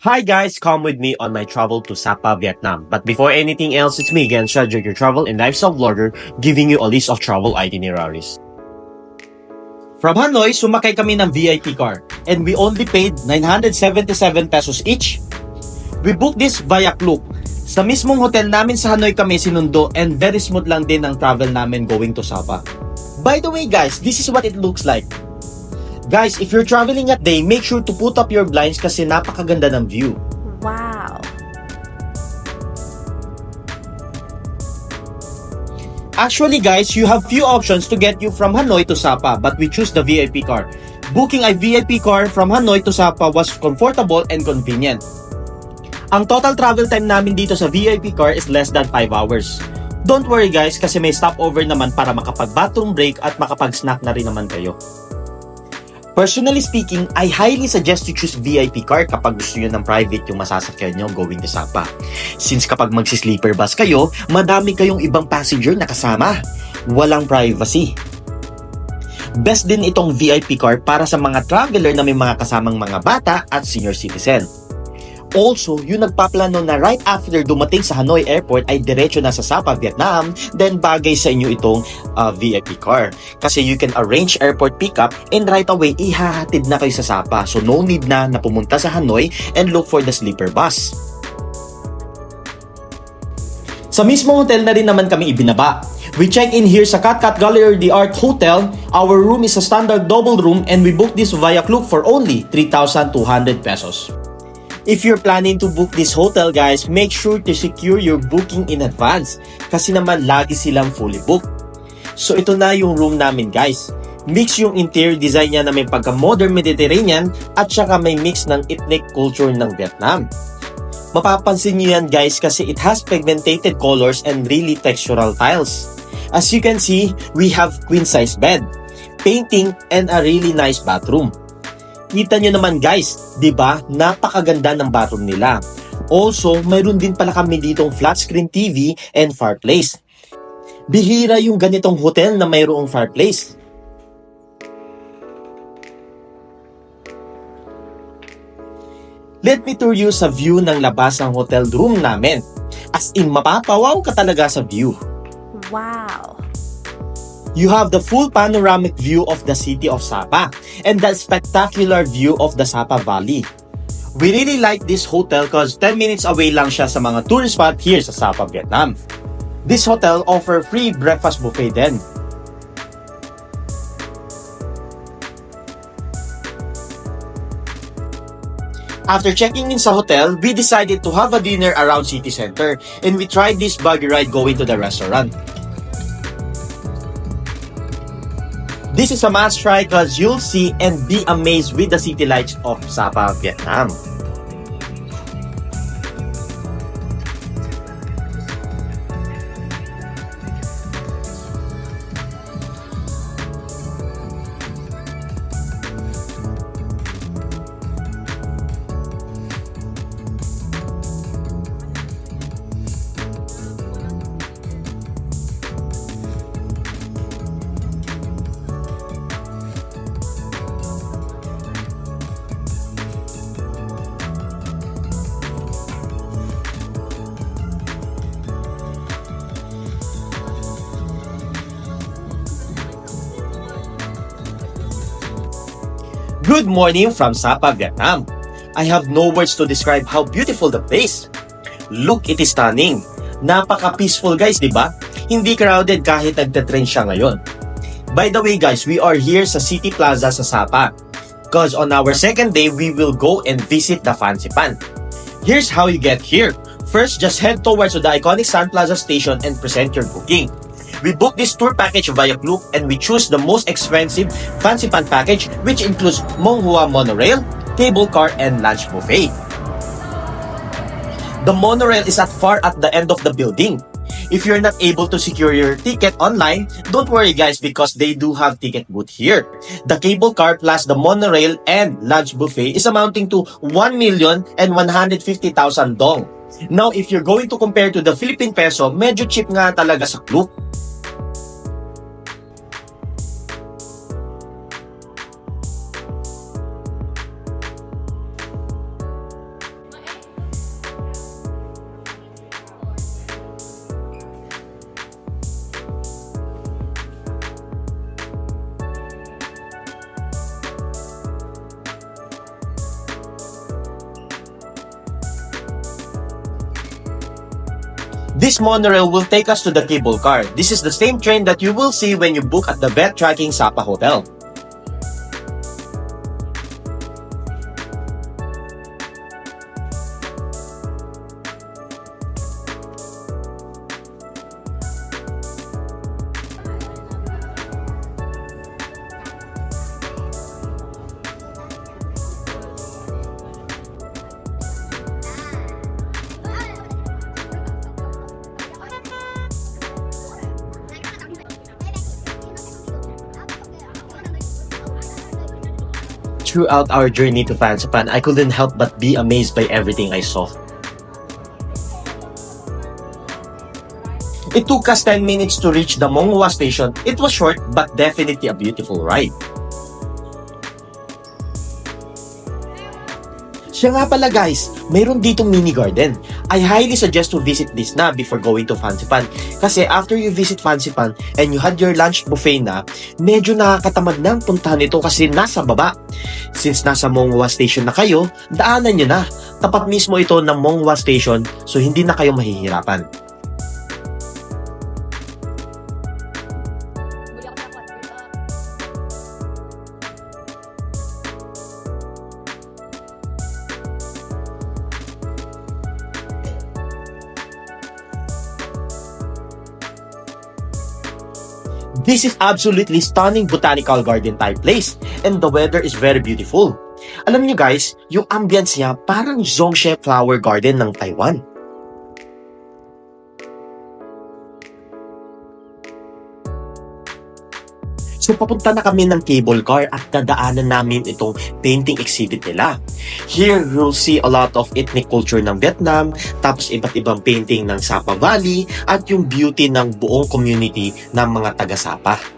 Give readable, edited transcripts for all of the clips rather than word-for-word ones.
Hi guys, come with me on my travel to Sapa, Vietnam. But before anything else, it's me again, Shadjok, your travel and lifestyle vlogger, giving you a list of travel itineraries. From Hanoi, sumakay kami ng VIP car and we only paid 977 pesos each. We booked this via Klook. Sa mismong hotel namin sa Hanoi kami sinundo and very smooth lang din ang travel namin going to Sapa. By the way guys, this is what it looks like. Guys, if you're traveling at day, make sure to put up your blinds kasi napakaganda ng view. Wow! Actually guys, you have few options to get you from Hanoi to Sapa, but we choose the VIP car. Booking a VIP car from Hanoi to Sapa was comfortable and convenient. Ang total travel time namin dito sa VIP car is less than 5 hours. Don't worry guys, kasi may stopover naman para makapag-bathroom break at makapag-snack na rin naman kayo. Personally speaking, I highly suggest you choose VIP car kapag gusto nyo ng private yung masasakyan nyo going to Sapa. Since kapag magsi-sleeper bus kayo, madami kayong ibang passenger na kasama. Walang privacy. Best din itong VIP car para sa mga traveler na may mga kasamang mga bata at senior citizen. Also, yung nagpaplano na right after dumating sa Hanoi Airport ay diretso na sa Sapa, Vietnam, then bagay sa inyo itong VIP car. Kasi you can arrange airport pickup and right away ihahatid na kayo sa Sapa. So no need na pumunta sa Hanoi and look for the sleeper bus. Sa mismong hotel na rin naman kami ibinaba. We check in here sa Cat Gallery de Art Hotel. Our room is a standard double room and we booked this via Klook for only 3,200 pesos. If you're planning to book this hotel guys, make sure to secure your booking in advance kasi naman lagi silang fully booked. So ito na yung room namin guys. Mix yung interior design niya na may pagka-modern Mediterranean at saka may mix ng ethnic culture ng Vietnam. Mapapansin niyo yan guys kasi it has pigmented colors and really textural tiles. As you can see, we have queen size bed, painting, and a really nice bathroom. Kita nyo naman guys, di ba? Napakaganda ng bathroom nila. Also, mayroon din pala kami ditong flat screen TV and fireplace. Bihira yung ganitong hotel na mayroong fireplace. Let me tour you sa view ng labas ng hotel room namin. As in, mapapawaw ka talaga sa view. Wow! You have the full panoramic view of the city of Sapa and the spectacular view of the Sapa Valley. We really like this hotel cause 10 minutes away lang siya sa mga tourist spot here sa Sapa, Vietnam. This hotel offer free breakfast buffet din. After checking in sa hotel, we decided to have a dinner around city center and we tried this buggy ride going to the restaurant. This is a must try cause you'll see and be amazed with the city lights of Sapa, Vietnam. Good morning from Sapa, Vietnam. I have no words to describe how beautiful the place. Look, it is stunning. Napaka-peaceful guys, di ba? Hindi crowded kahit nagtatrain siya ngayon. By the way guys, we are here sa City Plaza sa Sapa. Cause on our second day, we will go and visit the Fancy Pan. Here's how you get here. First, just head towards the iconic Sun Plaza station and present your booking. We booked this tour package via Klook and we choose the most expensive Fancy Pan package which includes Mong Hua monorail, cable car, and lunch buffet. The monorail is far at the end of the building. If you're not able to secure your ticket online, don't worry guys because they do have ticket booth here. The cable car plus the monorail and lunch buffet is amounting to 1,150,000 dong. Now, if you're going to compare to the Philippine peso, medyo cheap nga talaga sa Klook. This monorail will take us to the cable car. This is the same train that you will see when you book at the Backtracking Sapa Hotel. Throughout our journey to Fansipan, I couldn't help but be amazed by everything I saw. It took us 10 minutes to reach the Monghua station. It was short but definitely a beautiful ride. Siya nga pala guys, mayroon ditong mini garden. I highly suggest to visit this na before going to Fansipan. Kasi after you visit Fansipan and you had your lunch buffet na, medyo nakakatamad nang puntahan ito kasi nasa baba. Since nasa Monghua Station na kayo, daanan nyo na. Tapat mismo ito ng Monghua Station so hindi na kayo mahihirapan. This is absolutely stunning botanical garden type place and the weather is very beautiful. Alam niyo guys, yung ambience niya parang Zhongshe Flower Garden ng Taiwan. So papunta na kami ng cable car at dadaanan namin itong painting exhibit nila. Here you'll see a lot of ethnic culture ng Vietnam, tapos iba't ibang painting ng Sapa Valley at yung beauty ng buong community ng mga taga-Sapa.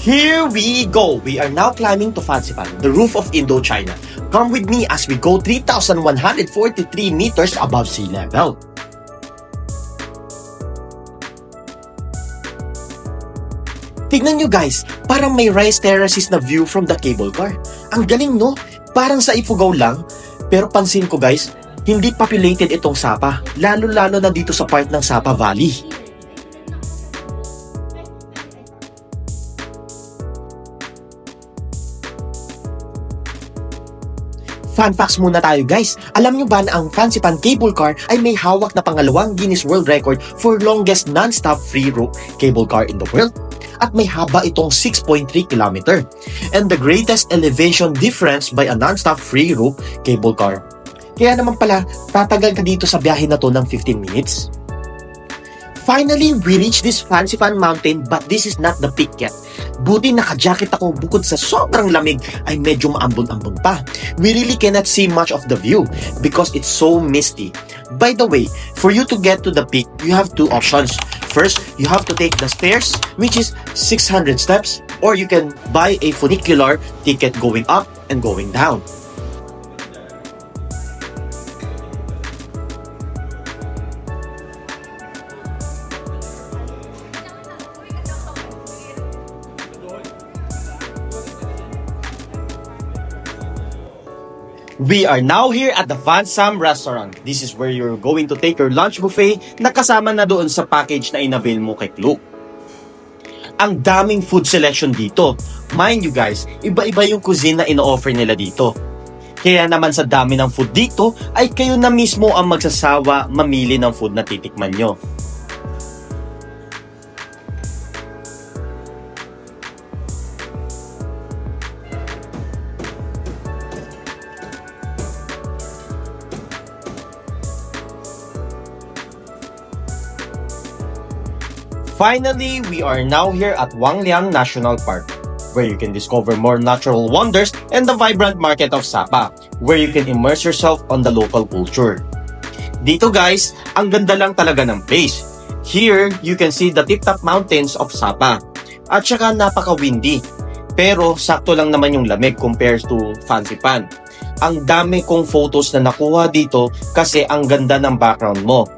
Here we go! We are now climbing to Fansipan, the roof of Indochina. Come with me as we go 3,143 meters above sea level. Tignan nyo guys, parang may rice terraces na view from the cable car. Ang galing no? Parang sa Ifugao lang. Pero pansin ko guys, hindi populated itong Sapa, lalo-lalo na dito sa part ng Sapa Valley. Fun facts muna tayo guys. Alam nyo ba na ang Fansipan Cable Car ay may hawak na pangalawang Guinness World Record for longest non-stop free rope cable car in the world? At may haba itong 6.3 km. And the greatest elevation difference by a non-stop free rope cable car. Kaya naman pala, tatagal ka dito sa biyahe na to ng 15 minutes. Finally, we reached this Fansipan mountain but this is not the peak yet. Buti naka-jacket ako bukod sa sobrang lamig ay medyo maambon-ambon pa. We really cannot see much of the view because it's so misty. By the way, for you to get to the peak, you have two options. First, you have to take the stairs which is 600 steps or you can buy a funicular ticket going up and going down. We are now here at the Fansam Restaurant. This is where you're going to take your lunch buffet na kasama na doon sa package na inavail mo kay Klook. Ang daming food selection dito. Mind you guys, iba-iba yung cuisine na ino-offer nila dito. Kaya naman sa dami ng food dito, ay kayo na mismo ang magsasawa mamili ng food na titikman nyo. Finally, we are now here at Wangliang National Park, where you can discover more natural wonders and the vibrant market of Sapa, where you can immerse yourself on the local culture. Dito guys, ang ganda lang talaga ng place. Here, you can see the tip-top mountains of Sapa. At saka napaka-windy. Pero sakto lang naman yung lamig compared to Fansipan. ang dami kong photos na nakuha dito kasi ang ganda ng background mo.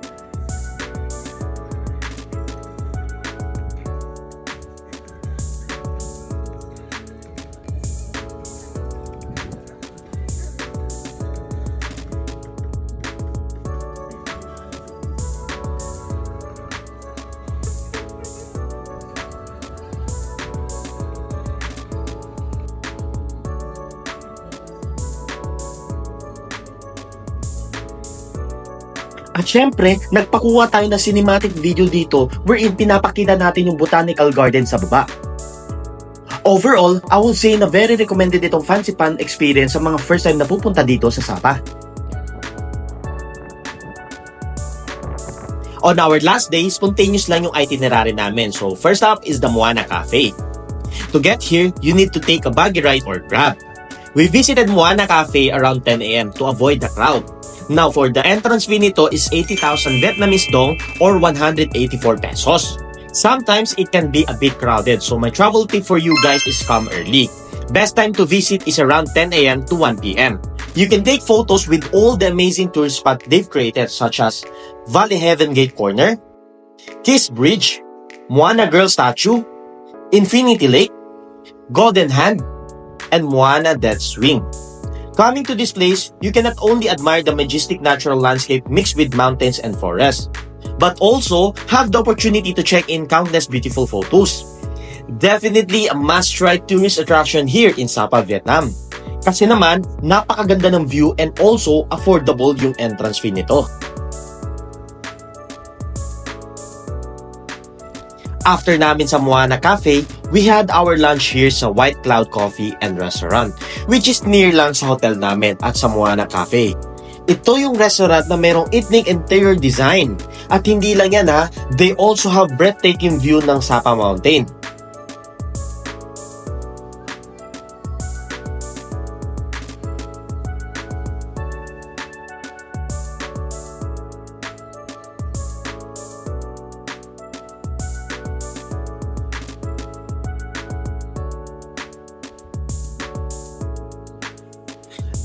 At syempre, nagpakuha tayo ng cinematic video dito wherein pinapakita natin yung botanical garden sa baba. Overall, I will say na very recommended itong Fancy Pan experience sa mga first time na pupunta dito sa Sapa. On our last day, spontaneous lang yung itinerary namin. So first up is the Moana Cafe. To get here, you need to take a buggy ride or grab. We visited Moana Cafe around 10 AM to avoid the crowd. Now, for the entrance fee nito is 80,000 Vietnamese dong or 184 pesos. Sometimes it can be a bit crowded, so my travel tip for you guys is come early. Best time to visit is around 10 AM to 1 PM. You can take photos with all the amazing tourist spots they've created such as Valley Heaven Gate Corner, Kiss Bridge, Moana Girl Statue, Infinity Lake, Golden Hand, and Moana Death Swing. Coming to this place, you can not only admire the majestic natural landscape mixed with mountains and forests, but also have the opportunity to check in countless beautiful photos. Definitely a must-try tourist attraction here in Sapa, Vietnam. Kasi naman, napakaganda ng view and also affordable yung entrance fee nito. After namin sa Moana Cafe, we had our lunch here sa White Cloud Coffee and Restaurant, which is near lang sa hotel namin at sa Moana Cafe. Ito yung restaurant na merong ethnic interior design. At hindi lang yan ha, they also have breathtaking view ng Sapa Mountain.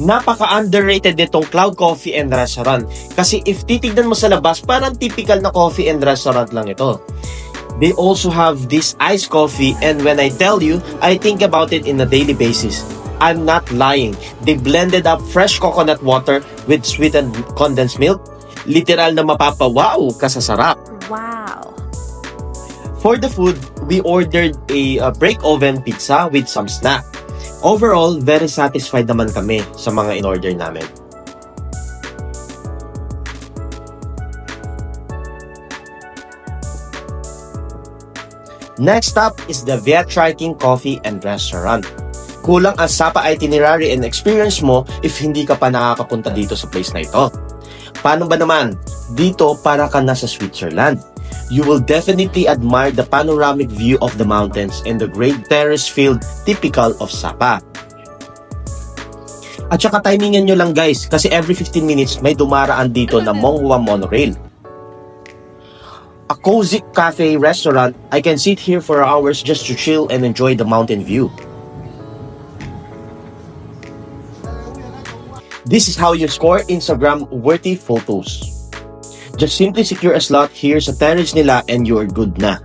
Napaka-underrated nitong Cloud Coffee and Restaurant kasi if titignan mo sa labas, parang typical na coffee and restaurant lang ito. They also have this iced coffee and when I tell you, I think about it in a daily basis. I'm not lying. They blended up fresh coconut water with sweetened condensed milk. Literal na mapapawaw ka sa sarap. Wow. For the food, we ordered a break oven pizza with some snack. Overall, very satisfied naman kami sa mga in-order namin. Next up is the Viet Triking Coffee and Restaurant. Kulang ang Sapa itinerary and experience mo if hindi ka pa nakakapunta dito sa place na ito. Paano ba naman? Dito para ka nasa Switzerland. You will definitely admire the panoramic view of the mountains and the great terrace field typical of Sapa. At saka timingan nyo lang guys kasi every 15 minutes may dumaraan dito na Mong Hua Monorail. A cozy cafe restaurant, I can sit here for hours just to chill and enjoy the mountain view. This is how you score Instagram-worthy photos. Just simply secure a slot here sa terrace nila and you're good na.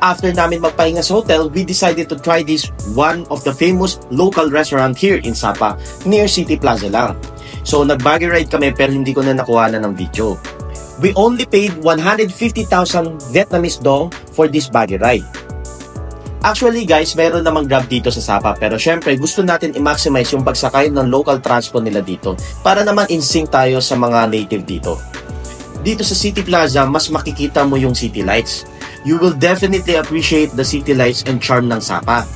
After namin magpahinga sa hotel, we decided to try this one of the famous local restaurant here in Sapa, near City Plaza lang. So nag-buggy ride kami pero hindi ko na nakuha na ng video. We only paid 150,000 Vietnamese dong for this buggy ride. Actually guys, meron namang Grab dito sa Sapa pero syempre gusto natin i-maximize yung pagsakay ng local transport nila dito para naman in sync tayo sa mga native dito. Dito sa City Plaza, mas makikita mo yung city lights. You will definitely appreciate the city lights and charm ng Sapa.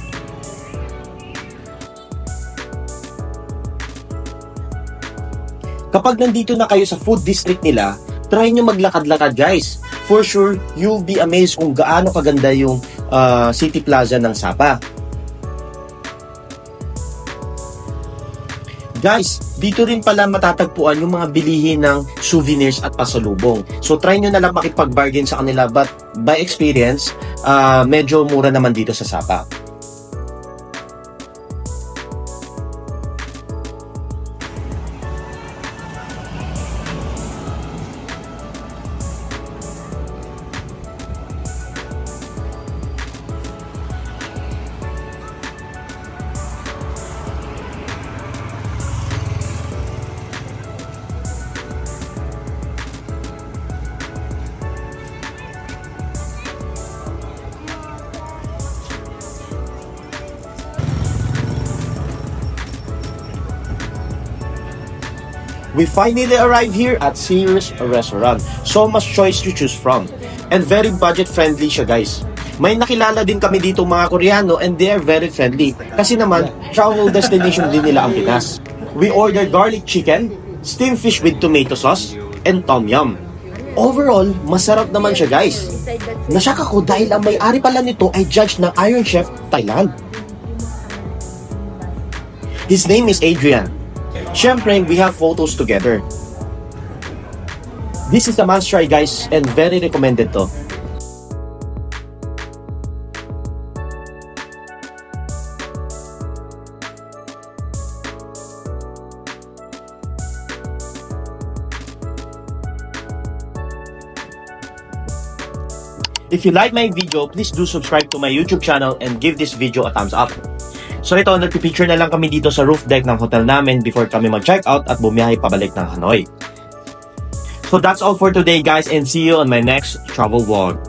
Kapag nandito na kayo sa food district nila, try nyo maglakad-lakad guys. For sure, you'll be amazed kung gaano kaganda yung City Plaza ng Sapa. Guys, dito rin pala matatagpuan yung mga bilihin ng souvenirs at pasalubong. So try nyo na lang makipag-bargain sa kanila, but by experience, medyo mura naman dito sa Sapa. We finally arrived here at Sears Restaurant. So much choice to choose from. And very budget-friendly siya, guys. May nakilala din kami dito mga Koreano and they are very friendly. Kasi naman, travel destination din nila ang Pinas. We ordered garlic chicken, steamed fish with tomato sauce, and tom yum. Overall, masarap naman siya, guys. Nasyak ako dahil ang may-ari pala nito ay judge ng Iron Chef Thailand. His name is Adrian. Siyempre, we have photos together. This is a must try, guys, and very recommended to. If you like my video, please do subscribe to my YouTube channel and give this video a thumbs up. So ito, nagpipicture na lang kami dito sa roof deck ng hotel namin before kami mag-check out at bumiyahe pabalik ng Hanoi. So that's all for today, guys, and see you on my next travel vlog.